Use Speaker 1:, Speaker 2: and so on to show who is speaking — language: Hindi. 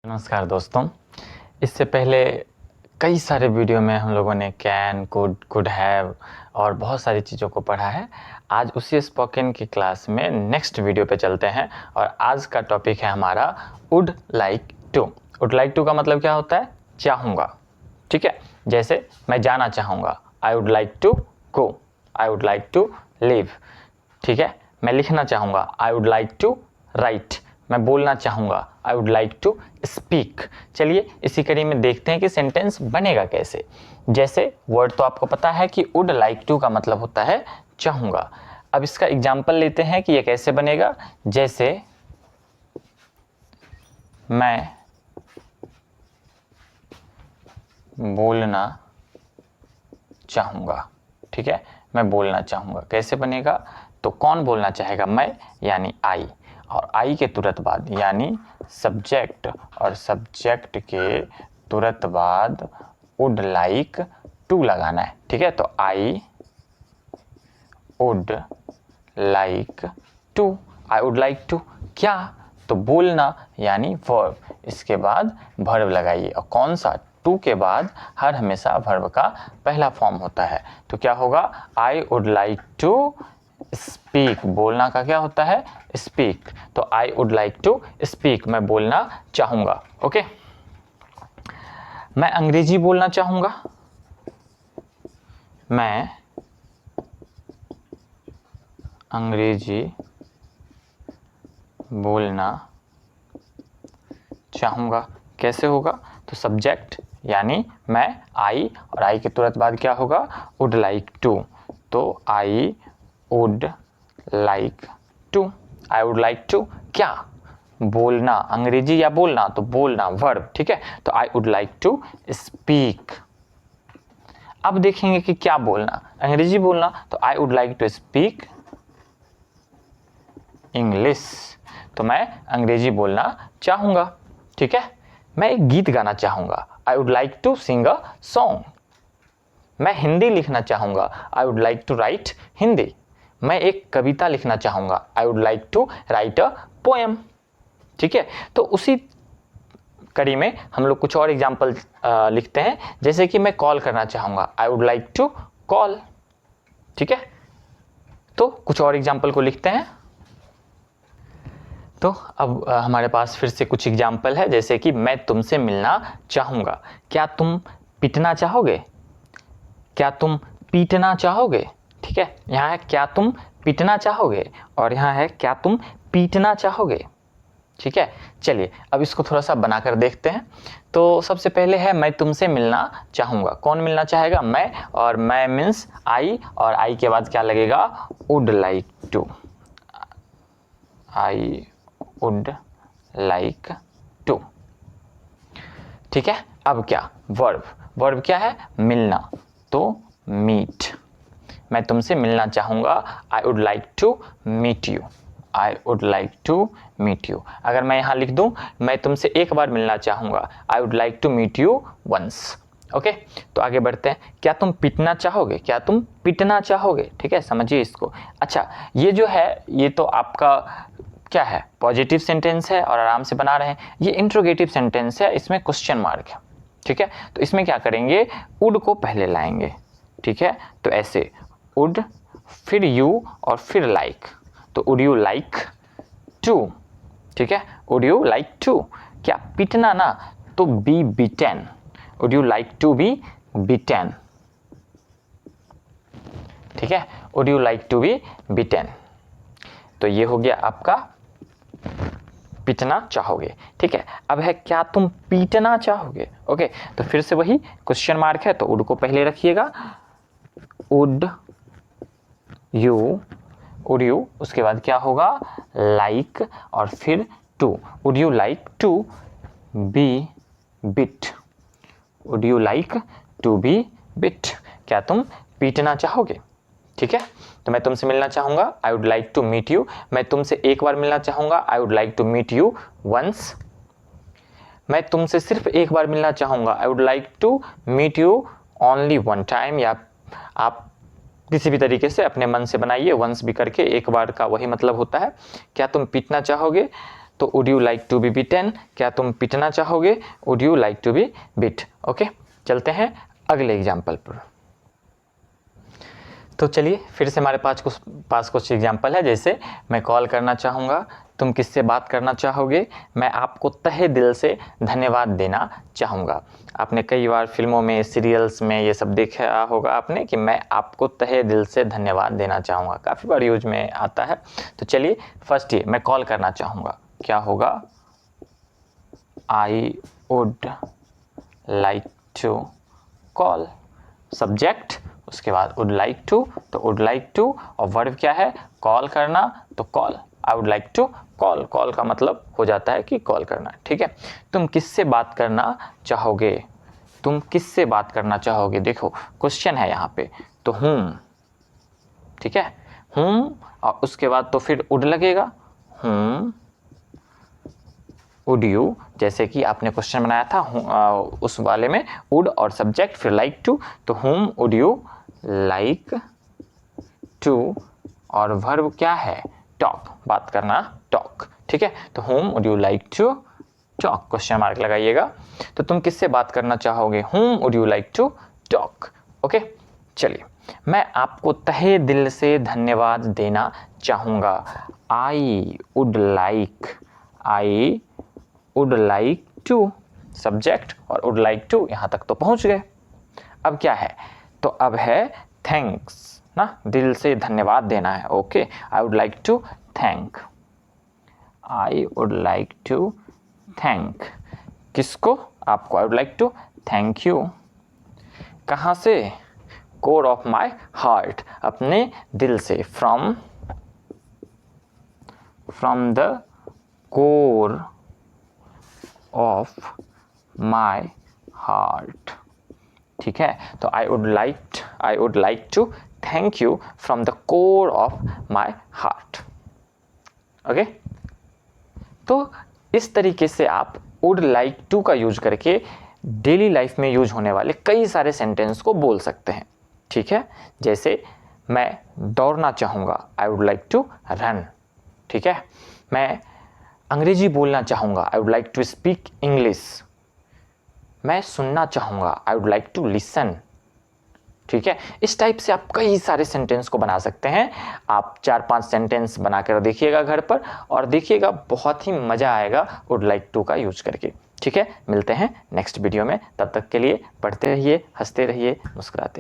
Speaker 1: नमस्कार दोस्तों। इससे पहले कई सारे वीडियो में हम लोगों ने कैन, कुड हैव और बहुत सारी चीज़ों को पढ़ा है। आज उसी स्पोकन की क्लास में नेक्स्ट वीडियो पे चलते हैं और आज का टॉपिक है हमारा would like to. Would like to का मतलब क्या होता है? चाहूँगा। ठीक है, जैसे मैं जाना चाहूँगा, I would like to go, I would like to live. ठीक है, मैं लिखना चाहूँगा, I would like to write. मैं बोलना चाहूँगा, I would like to speak. चलिए इसी कड़ी में देखते हैं कि सेंटेंस बनेगा कैसे। जैसे वर्ड तो आपको पता है कि वुड लाइक टू का मतलब होता है चाहूँगा। अब इसका एग्जाम्पल लेते हैं कि ये कैसे बनेगा। जैसे मैं बोलना चाहूँगा। ठीक है, मैं बोलना चाहूँगा कैसे बनेगा? तो कौन बोलना चाहेगा? मैं, यानी आई, और आई के तुरंत बाद यानी सब्जेक्ट, और सब्जेक्ट के तुरंत बाद वुड लाइक टू लगाना है। ठीक है, तो I would like to, I would like to क्या? तो बोलना यानी वर्ब, इसके बाद वर्ब लगाइए, और कौन सा? टू के बाद हर हमेशा वर्ब का पहला फॉर्म होता है। तो क्या होगा? I would like to speak. बोलना का क्या होता है? स्पीक। तो I would like to speak, मैं बोलना चाहूँगा। ओके, मैं अंग्रेजी बोलना चाहूँगा, मैं अंग्रेजी बोलना चाहूँगा कैसे होगा? तो सब्जेक्ट यानी मैं, आई, और आई के तुरंत बाद क्या होगा? Would like to. तो I would like to, I would like to क्या? बोलना। अंग्रेजी या बोलना, तो बोलना वर्ब। ठीक है, तो I would like to speak. अब देखेंगे कि क्या बोलना। अंग्रेजी बोलना तो I would like to speak English. तो मैं अंग्रेजी बोलना चाहूँगा। ठीक है, मैं एक गीत गाना चाहूँगा, I would like to sing a song. मैं हिंदी लिखना चाहूँगा, I would like to write Hindi. मैं एक कविता लिखना चाहूँगा, I would like to write a poem. ठीक है, तो उसी कड़ी में हम लोग कुछ और एग्जाम्पल लिखते हैं। जैसे कि मैं कॉल करना चाहूँगा, I would like to call. ठीक है, तो कुछ और एग्जाम्पल को लिखते हैं। तो अब हमारे पास फिर से कुछ एग्जाम्पल है। जैसे कि मैं तुमसे मिलना चाहूँगा, क्या तुम पिटना चाहोगे? क्या तुम पीटना चाहोगे? ठीक है, यहाँ है क्या तुम पीटना चाहोगे, और यहाँ है क्या तुम पीटना चाहोगे। ठीक है, चलिए अब इसको थोड़ा सा बनाकर देखते हैं। तो सबसे पहले है मैं तुमसे मिलना चाहूँगा। कौन मिलना चाहेगा? मैं, और मैं मीन्स आई, और आई के बाद क्या लगेगा? Would like to, I would like to. ठीक है, अब क्या? वर्ब। वर्ब क्या है? मिलना, तो मीट। मैं तुमसे मिलना चाहूँगा, I would like to meet you, I would like to meet you. अगर मैं यहाँ लिख दूँ मैं तुमसे एक बार मिलना चाहूँगा, I would like to meet you once. Okay, तो आगे बढ़ते हैं। क्या तुम पीटना चाहोगे? क्या तुम पीटना चाहोगे? ठीक है, समझिए इसको। अच्छा, ये जो है ये तो आपका क्या है? पॉजिटिव सेंटेंस है और आराम से बना रहे हैं। ये इंट्रोगेटिव सेंटेंस है, इसमें क्वेश्चन मार्क है। ठीक है, तो इसमें क्या करेंगे? वुड को पहले लाएंगे। ठीक है, तो ऐसे वुड, फिर यू, और फिर लाइक। तो वुड यू लाइक टू। ठीक है, वुड यू लाइक टू क्या? पीटना ना, तो be beaten. Would you like to be beaten. ठीक है, would you like to be beaten. तो ये हो गया आपका पीटना चाहोगे। ठीक है, अब है क्या तुम पीटना चाहोगे? ओके, तो फिर से वही क्वेश्चन मार्क है, तो वुड को पहले रखिएगा। वुड यू, उसके बाद क्या होगा? लाइक, और फिर to. Would you like to be bit, would you like to be bit. क्या तुम पीटना चाहोगे? ठीक है, तो मैं तुमसे मिलना चाहूँगा, I would like to meet you. मैं तुमसे एक बार मिलना चाहूँगा, I would like to meet you once. मैं तुमसे सिर्फ एक बार मिलना चाहूँगा, I would like to meet you only one time. या आप किसी भी तरीके से अपने मन से बनाइए, वंस भी करके, एक बार का वही मतलब होता है। क्या तुम पीटना चाहोगे? तो would you like to be beaten, क्या तुम पिटना चाहोगे, would you like to be beat. Okay, चलते हैं अगले एग्जाम्पल पर। तो चलिए फिर से हमारे पास कुछ एग्जाम्पल है। जैसे मैं कॉल करना चाहूँगा, तुम किससे बात करना चाहोगे, मैं आपको तहे दिल से धन्यवाद देना चाहूँगा। आपने कई बार फिल्मों में, सीरियल्स में ये सब देखा होगा आपने कि मैं आपको तहे दिल से धन्यवाद देना चाहूँगा, काफ़ी बार यूज में आता है। तो चलिए फर्स्ट ये मैं कॉल करना चाहूँगा, क्या होगा, I would like to call, subject, उसके बाद वुड लाइक टू, तो वुड लाइक टू और वर्ब क्या है, कॉल करना, तो call, I would like to call. Call का मतलब हो जाता है कि कॉल करना, ठीक है। तुम किससे बात करना चाहोगे, तुम किससे बात करना चाहोगे, देखो क्वेश्चन है यहाँ पे, तो whom, ठीक है, whom और उसके बाद तो फिर वुड लगेगा, whom वुड यू, जैसे कि आपने क्वेश्चन बनाया था उस वाले में वुड और सब्जेक्ट फिर लाइक टू, तो whom would you like to और वर्ब क्या है, टॉक, बात करना, टॉक, ठीक है। तो whom would you like to talk, question mark लगाइएगा। तो तुम किससे बात करना चाहोगे, whom would you like to talk। Okay, चलिए मैं आपको तहे दिल से धन्यवाद देना चाहूँगा, I would like to, subject और would like to, यहाँ तक तो पहुँच गए। अब क्या है, तो अब है थैंक्स ना, दिल से धन्यवाद देना है। Okay, I would like to thank, I would like to thank किसको, आपको, I would like to thank you, कहाँ से, कोर ऑफ माई हार्ट, अपने दिल से, from the core of my heart, ठीक है। तो I would like to thank you from the core of my heart. Okay, तो इस तरीके से आप वुड लाइक टू का यूज करके डेली लाइफ में यूज होने वाले कई सारे सेंटेंस को बोल सकते हैं, ठीक है। जैसे मैं दौड़ना चाहूँगा, I would like to run, ठीक है। मैं अंग्रेजी बोलना चाहूँगा, I would like to speak English. मैं सुनना चाहूँगा, I would like to listen, ठीक है। इस टाइप से आप कई सारे सेंटेंस को बना सकते हैं। आप 4-5 सेंटेंस बनाकर देखिएगा घर पर और देखिएगा बहुत ही मज़ा आएगा वुड लाइक टू का यूज करके, ठीक है। मिलते हैं नेक्स्ट वीडियो में, तब तक के लिए पढ़ते रहिए, हंसते रहिए, मुस्कुराते रहिए।